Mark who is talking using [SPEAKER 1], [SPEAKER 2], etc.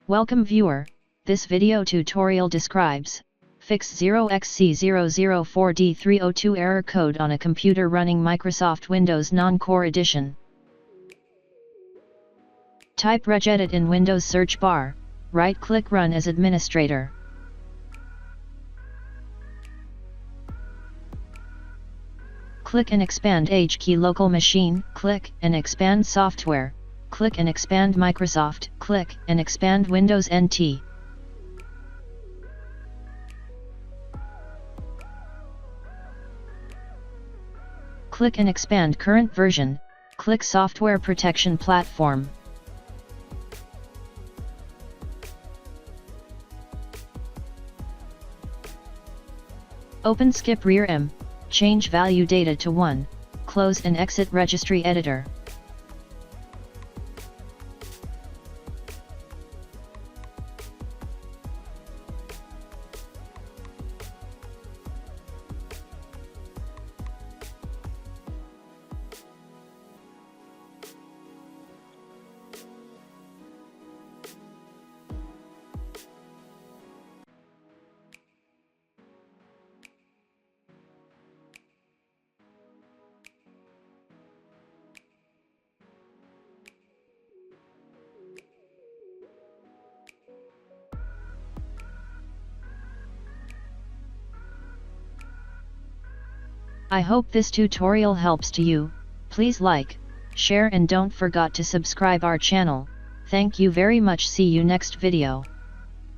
[SPEAKER 1] Welcome viewer, this video tutorial describes fix 0xC004D302 error code on a computer running Microsoft Windows Non-Core Edition. Type regedit in Windows search bar, right-click Run as administrator. Click and expand HKey local machine, click and expand software, click and expand Microsoft, click and expand Windows NT. Click and expand current version, click Software Protection Platform. Open skip rear M, change value data to 1, close and exit Registry editor. I hope this tutorial helps to you. Please like, share and don't forget to subscribe our channel. Thank you very much. See you next video.